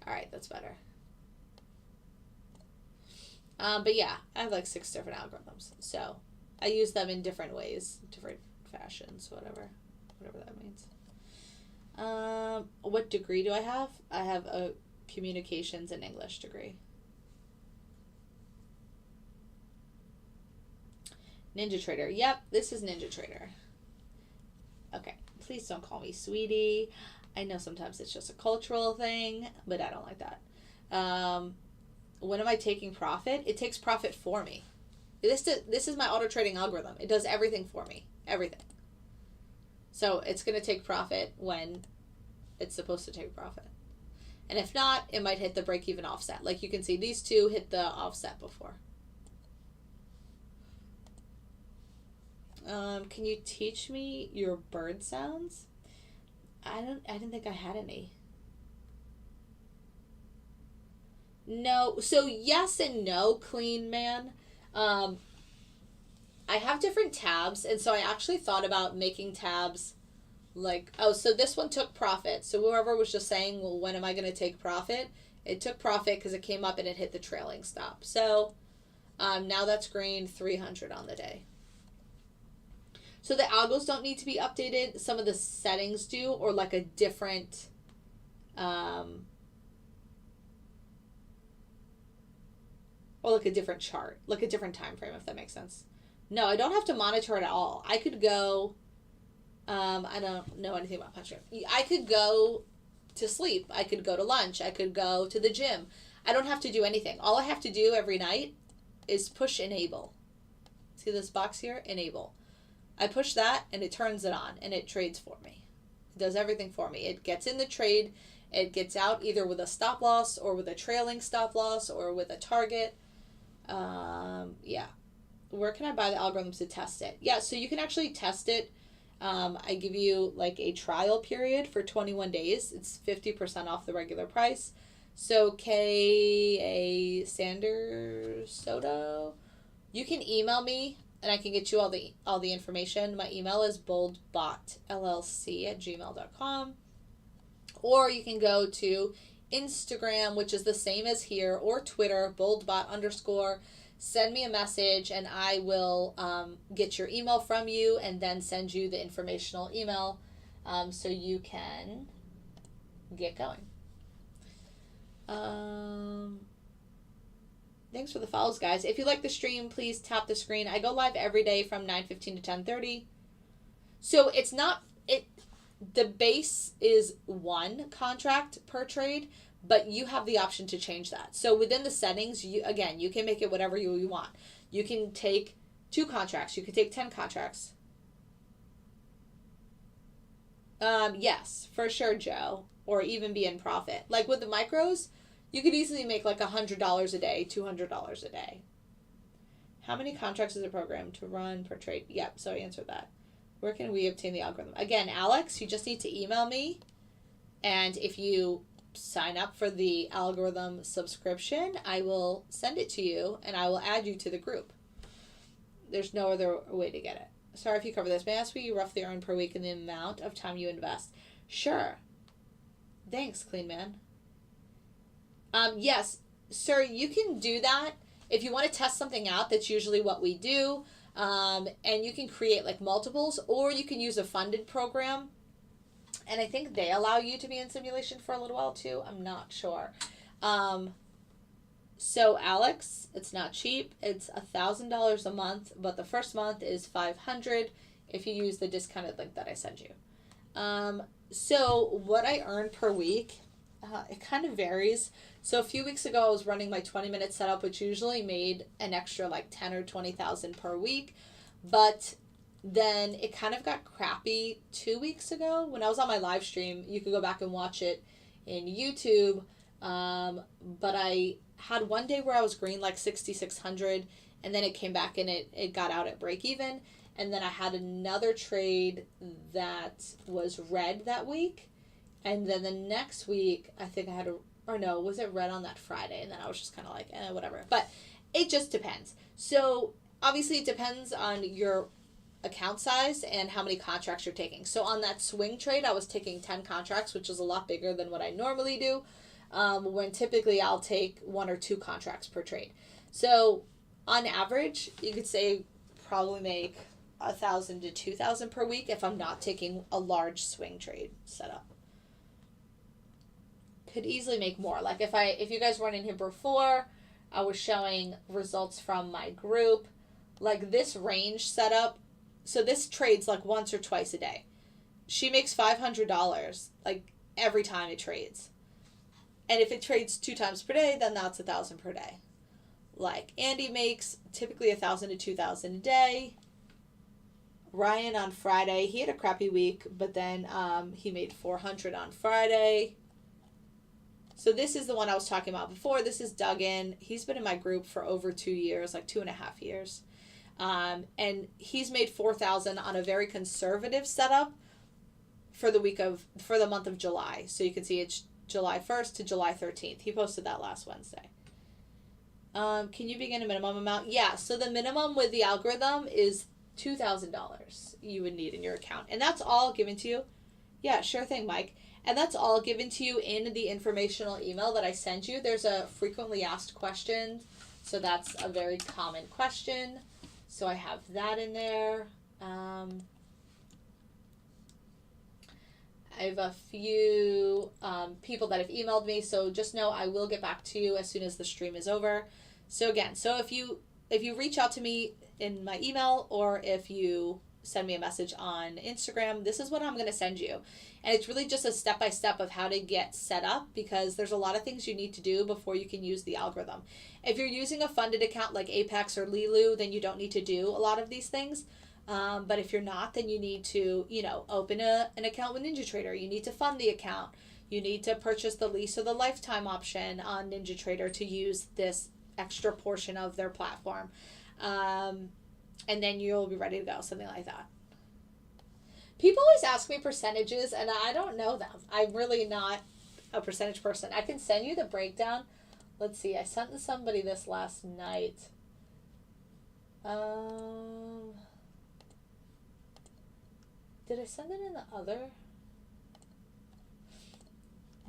Alright, that's better. But yeah, I have like 6 different algorithms. So I use them in different ways, different fashions, whatever that means. What degree do I have? I have a communications and English degree. NinjaTrader. Yep, this is NinjaTrader. Okay, please don't call me sweetie. I know sometimes it's just a cultural thing, but I don't like that. When am I taking profit? It takes profit for me. This is my auto trading algorithm. It does everything for me. Everything. So it's going to take profit when it's supposed to take profit. And if not, it might hit the break-even offset. Like you can see, these two hit the offset before. Can you teach me your bird sounds? I didn't think I had any. No. So yes and no, clean man. I have different tabs, and so I actually thought about making tabs like, oh, so this one took profit. So whoever was just saying, well, when am I going to take profit? It took profit because it came up and it hit the trailing stop. So now that's green, 300 on the day. So the algos don't need to be updated. Some of the settings do, or like a different, or like a different chart, like a different time frame, if that makes sense. No, I don't have to monitor it at all. I could go, I don't know anything about punch. I could go to sleep. I could go to lunch. I could go to the gym. I don't have to do anything. All I have to do every night is push enable. See this box here? Enable. I push that and it turns it on and it trades for me. It does everything for me. It gets in the trade. It gets out either with a stop loss or with a trailing stop loss or with a target. Yeah. Where can I buy the algorithms to test it? Yeah, so you can actually test it. I give you like a trial period for 21 days. It's 50% off the regular price. So K.A. Sanders Soto, you can email me and I can get you all the information. My email is boldbotllc@gmail.com. Or you can go to Instagram, which is the same as here, or Twitter, boldbot_. Send me a message and I will get your email from you and then send you the informational email so you can get going. Thanks for the follows, guys. If you like the stream, please tap the screen. I go live every day from 9:15 to 10:30. So it's not, the base is 1 contract per trade, but you have the option to change that. So within the settings, you can make it whatever you want. You can take 2 contracts. You can take 10 contracts. Yes, for sure, Joe. Or even be in profit. Like with the micros, you could easily make like $100 a day, $200 a day. How many contracts is a program to run per trade? Yep, so I answered that. Where can we obtain the algorithm? Again, Alex, you just need to email me. And if you sign up for the algorithm subscription, I will send it to you and I will add you to the group. There's no other way to get it. Sorry if you cover this. May I ask what you roughly earn per week and the amount of time you invest? Sure. Thanks, Clean Man. Yes, sir, you can do that if you want to test something out, that's usually what we do. And you can create like multiples, or you can use a funded program. And I think they allow you to be in simulation for a little while too. I'm not sure. So Alex, it's not cheap. It's $1,000 a month, but the first month is $500 if you use the discounted link that I sent you. So what I earn per week, it kind of varies. So a few weeks ago, I was running my 20-minute setup, which usually made an extra like 10 or 20,000 per week. But then it kind of got crappy 2 weeks ago when I was on my live stream. You could go back and watch it in YouTube. But I had one day where I was green like 6,600, and then it came back and it got out at break even. And then I had another trade that was red that week. And then the next week, I think I had was it red on that Friday? And then I was just kind of like, whatever. But it just depends. So obviously it depends on your account size and how many contracts you're taking. So on that swing trade, I was taking 10 contracts, which is a lot bigger than what I normally do. When typically I'll take 1 or 2 contracts per trade. So on average, you could say probably make 1,000 to 2,000 per week if I'm not taking a large swing trade setup. Could easily make more. Like if you guys weren't in here before, I was showing results from my group. Like this range setup, so this trades like once or twice a day. She makes $500 like every time it trades. And if it trades 2 times per day, then that's 1,000 per day. Like Andy makes typically 1,000 to 2,000 a day. Ryan on Friday, he had a crappy week, but then he made 400 on Friday. So this is the one I was talking about before. This is Duggan. He's been in my group for over 2 years, like 2.5 years. And he's made 4,000 on a very conservative setup for the month of July. So you can see it's July 1st to July 13th. He posted that last Wednesday. Can you begin a minimum amount? Yeah, so the minimum with the algorithm is $2,000 you would need in your account. And that's all given to you. Yeah, sure thing, Mike. And that's all given to you in the informational email that I send you. There's a frequently asked question. So that's a very common question. So I have that in there. I have a few people that have emailed me. So just know I will get back to you as soon as the stream is over. So again, if you reach out to me in my email, or if you send me a message on Instagram, this is what I'm going to send you. And it's really just a step-by-step of how to get set up, because there's a lot of things you need to do before you can use the algorithm. If you're using a funded account like Apex or Lilu, then you don't need to do a lot of these things. But if you're not, then you need to, open an account with NinjaTrader. You need to fund the account. You need to purchase the lease or the lifetime option on NinjaTrader to use this extra portion of their platform. And then you'll be ready to go, something like that. People always ask me percentages, and I don't know them. I'm really not a percentage person. I can send you the breakdown. Let's see. I sent somebody this last night. Did I send it in the other?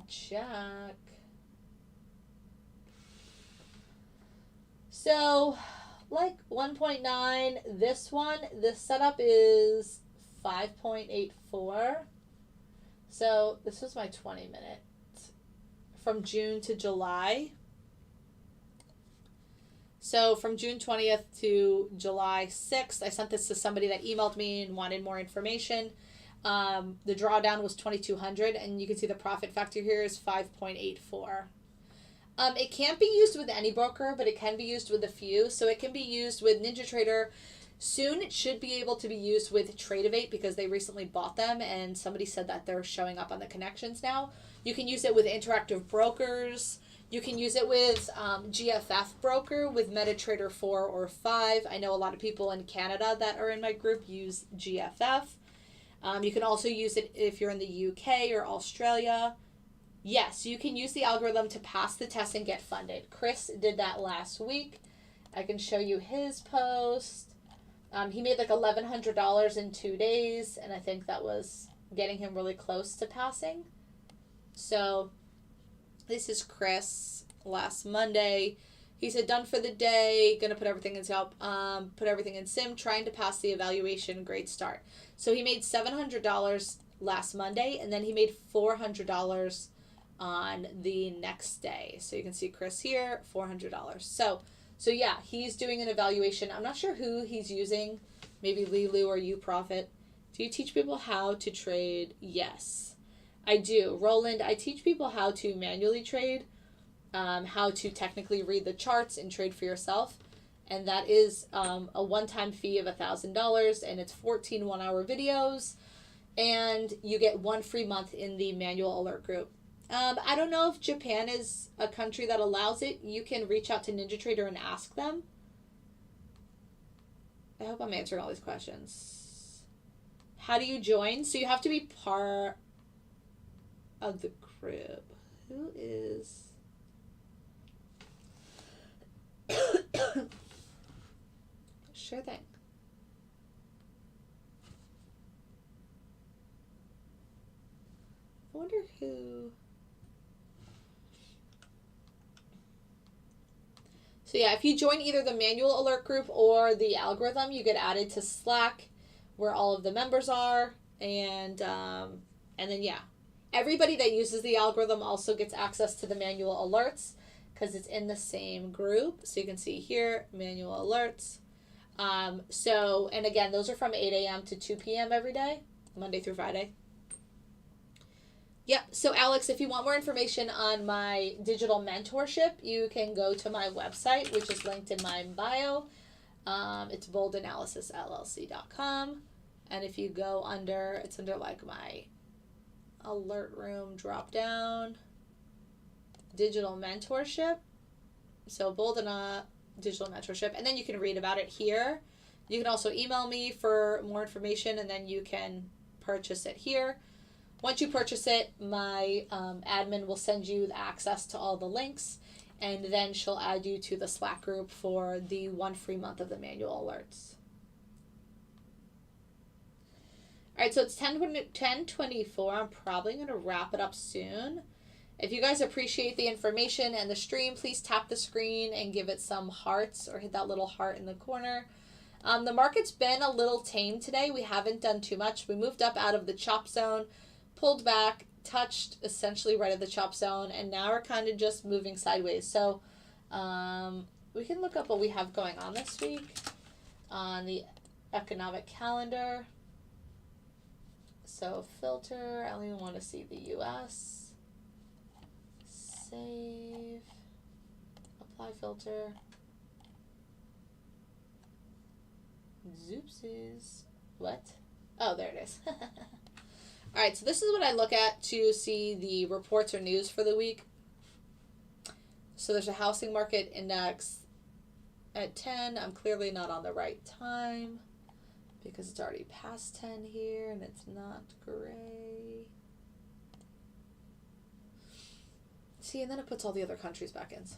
Jack. So, like 1.9, this setup is 5.84. So this was my 20-minute from June to July. So from June 20th to July 6th, I sent this to somebody that emailed me and wanted more information. The drawdown was 2,200, and you can see the profit factor here is 5.84. It can't be used with any broker, but it can be used with a few. So it can be used with NinjaTrader. Soon it should be able to be used with Tradeovate, because they recently bought them, and somebody said that they're showing up on the connections now. You can use it with Interactive Brokers. You can use it with GFF Broker with MetaTrader 4 or 5. I know a lot of people in Canada that are in my group use GFF. You can also use it if you're in the UK or Australia. Yes, you can use the algorithm to pass the test and get funded. Chris did that last week. I can show you his post. He made like $1,100 in 2 days, and I think that was getting him really close to passing. So this is Chris last Monday. He said, done for the day, gonna put everything in put everything in sim, trying to pass the evaluation, great start. So he made $700 last Monday, and then he made $400 on the next day. So you can see Chris here, $400. So yeah, he's doing an evaluation. I'm not sure who he's using, maybe Lilu or UProfit. Do you teach people how to trade? Yes, I do. Roland, I teach people how to manually trade, how to technically read the charts and trade for yourself. And that is a one-time fee of $1,000, and it's 14 one-hour videos, and you get 1 free month in the manual alert group. I don't know if Japan is a country that allows it. You can reach out to NinjaTrader and ask them. I hope I'm answering all these questions. How do you join? So you have to be part of the crib. Who is... Sure thing. I wonder who... So yeah, if you join either the manual alert group or the algorithm, you get added to Slack, where all of the members are, and then yeah, everybody that uses the algorithm also gets access to the manual alerts because it's in the same group. So you can see here, manual alerts. So, and again, those are from 8 a.m. to 2 p.m. every day, Monday through Friday. Yep. So Alex, if you want more information on my digital mentorship, you can go to my website, which is linked in my bio. It's boldanalysis.llc.com. And if you go under, it's under like my alert room drop down, digital mentorship. So digital mentorship. And then you can read about it here. You can also email me for more information, and then you can purchase it here. Once you purchase it, my admin will send you the access to all the links, and then she'll add you to the Slack group for the 1 free month of the manual alerts. All right, so it's 10:24. I'm probably going to wrap it up soon. If you guys appreciate the information and the stream, please tap the screen and give it some hearts, or hit that little heart in the corner. The market's been a little tame today. We haven't done too much. We moved up out of the chop zone, pulled back, touched essentially right at the chop zone, and now we're kind of just moving sideways. So we can look up what we have going on this week on the economic calendar. So filter, I don't even want to see the U.S. Save, apply filter. Zoopsies. What? Oh, there it is. All right, so this is what I look at to see the reports or news for the week. So there's a housing market index at 10. I'm clearly not on the right time because it's already past 10 here and it's not gray. See, and then it puts all the other countries back in. So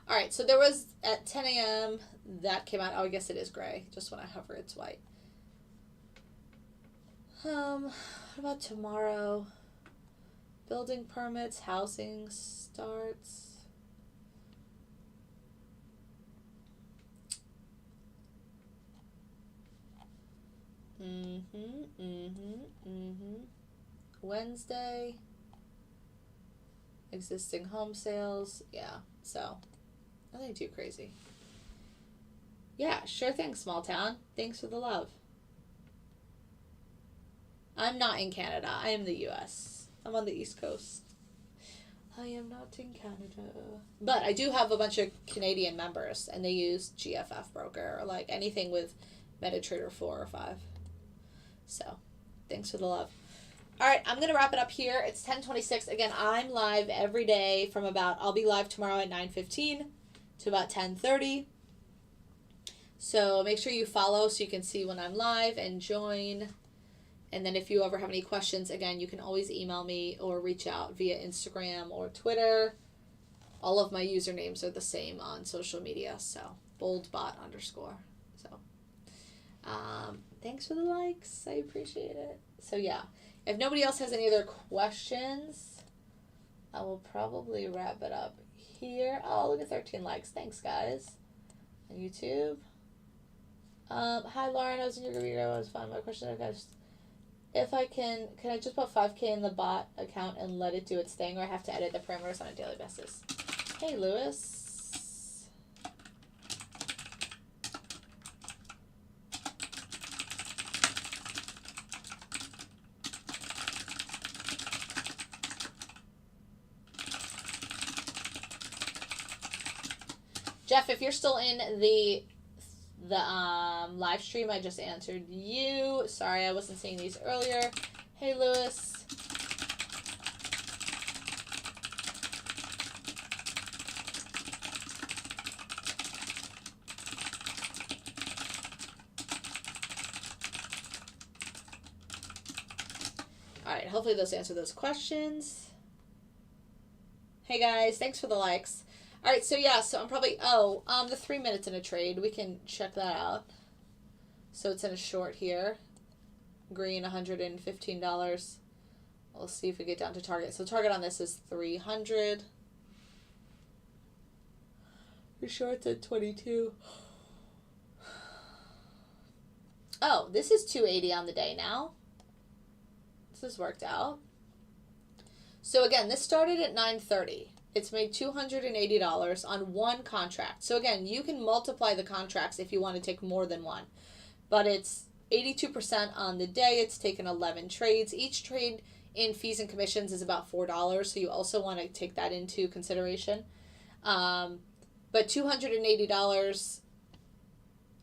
all right, so there was at 10 a.m. that came out. Oh, I guess it is gray. Just when I hover, it's white. What about tomorrow? Building permits, housing starts. Wednesday. Existing home sales. Yeah, so nothing too crazy. Yeah, sure thing, small town. Thanks for the love. I'm not in Canada. I am the U.S. I'm on the East Coast. I am not in Canada. But I do have a bunch of Canadian members, and they use GFF Broker, or like anything with MetaTrader 4 or 5. So, thanks for the love. All right, I'm going to wrap it up here. It's 10:26. Again, I'm live every day from I'll be live tomorrow at 9:15 to about 10:30. So make sure you follow so you can see when I'm live and join. And then if you ever have any questions, again, you can always email me or reach out via Instagram or Twitter. All of my usernames are the same on social media, so boldbot_. So thanks for the likes. I appreciate it. So yeah, if nobody else has any other questions, I will probably wrap it up here. Oh, look at 13 likes. Thanks, guys. On YouTube. Hi, Lauren. I was in your video. It was fun. My question, guys. If I can I just put 5K in the bot account and let it do its thing, or I have to edit the parameters on a daily basis? Hey, Lewis. Jeff, if you're still in the live stream, I just answered you. Sorry, I wasn't seeing these earlier. Hey, Lewis. All right, hopefully those answer those questions. Hey, guys, thanks for the likes. All right, so yeah, so I'm probably, the 3 minutes in a trade, we can check that out. So it's in a short here. Green, $115. We'll see if we get down to target. So target on this is 300. We're short's at 22. Oh, this is 280 on the day now. This has worked out. So again, this started at 9:30. It's made $280 on one contract. So again, you can multiply the contracts if you want to take more than one. But it's 82% on the day. It's taken 11 trades. Each trade in fees and commissions is about $4. So you also want to take that into consideration. But $280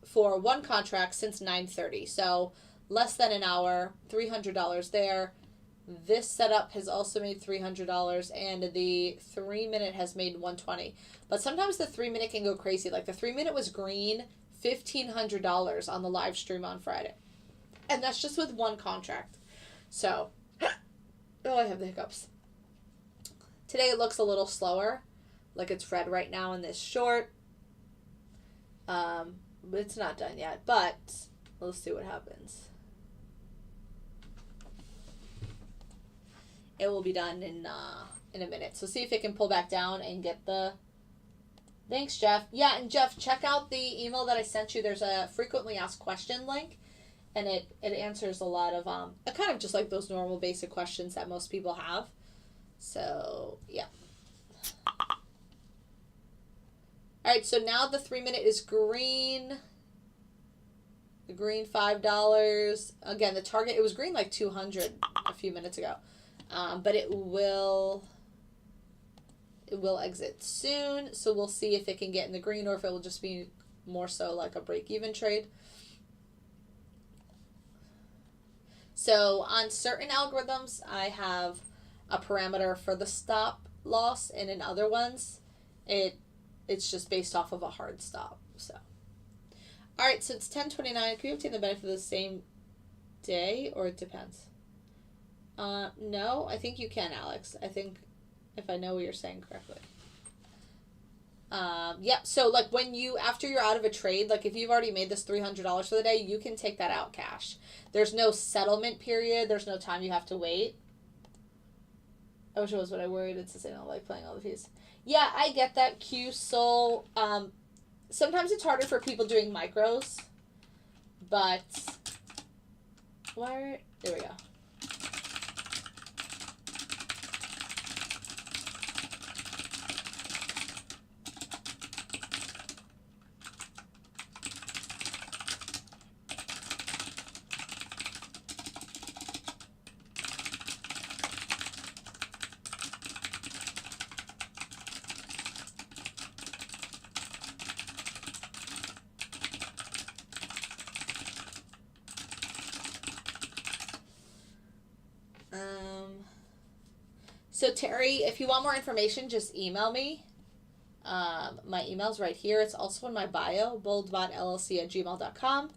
for one contract since 9:30. So less than an hour, $300 there. This setup has also made $300, and the 3 minute has made $120. But sometimes the 3 minute can go crazy. Like the 3 minute was green, $1,500 on the live stream on Friday. And that's just with one contract. So, oh, I have the hiccups. Today it looks a little slower, like it's red right now in this short. But it's not done yet, but let's see what happens. It will be done in a minute. So see if it can pull back down and get the... Thanks, Jeff. Yeah, and Jeff, check out the email that I sent you. There's a frequently asked question link, and it answers a lot of kind of just like those normal basic questions that most people have. So yeah. All right, so now the 3 minute is green. The green $5. Again, the target, it was green like 200 a few minutes ago. But it will exit soon, so we'll see if it can get in the green or if it will just be more so like a break-even trade. So on certain algorithms, I have a parameter for the stop loss, and in other ones, it's just based off of a hard stop. So, all right, so it's 10:29. Can we obtain the benefit of the same day, or it depends? No, I think you can, Alex. I think if I know what you're saying correctly. Yep. So like after you're out of a trade, like if you've already made this $300 for the day, you can take that out cash. There's no settlement period. There's no time you have to wait. I wish it was what I worried. It's the same. I don't like playing all the fees. Yeah, I get that, Q. So, sometimes it's harder for people doing micros, but there we go. So Terry, if you want more information, just email me. My email's right here. It's also in my bio, boldbotllc@gmail.com.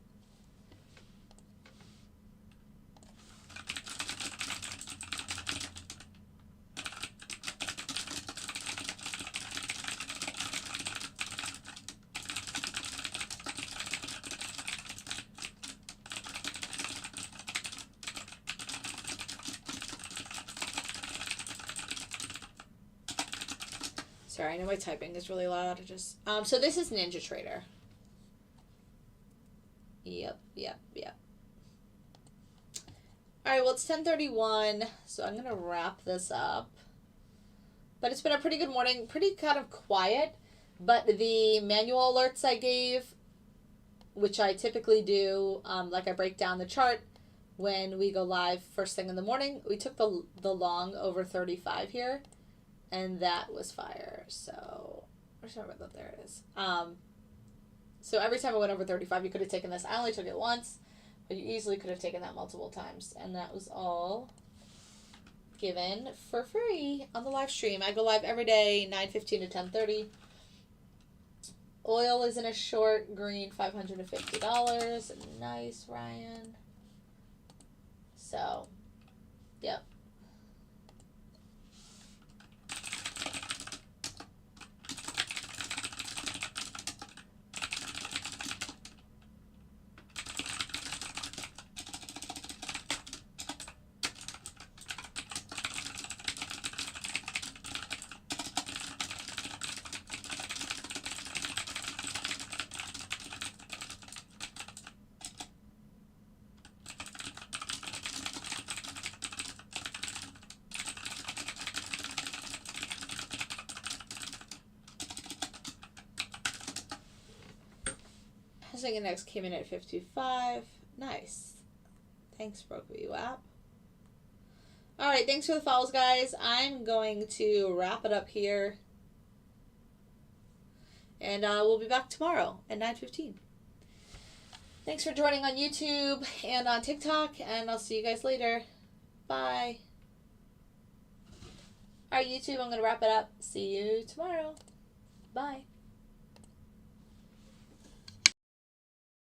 Sorry, I know my typing is really loud. So this is NinjaTrader. Yep. All right, well, it's 10:31, so I'm going to wrap this up. But it's been a pretty good morning, pretty kind of quiet, but the manual alerts I gave, which I typically do, like I break down the chart when we go live first thing in the morning. We took the long over 35 here, and that was fire. So, where's my red? There it is. So every time I went over 35, you could have taken this. I only took it once, but you easily could have taken that multiple times. And that was all given for free on the live stream. I go live every day, 9:15 to 10:30. Oil is in a short green, $550. Nice, Ryan. So, yep. Second next came in at 55. Nice. Thanks, Brokerview app. All right, thanks for the follows, guys. I'm going to wrap it up here. And we'll be back tomorrow at 9:15. Thanks for joining on YouTube and on TikTok, and I'll see you guys later. Bye. All right, YouTube, I'm going to wrap it up. See you tomorrow. Bye.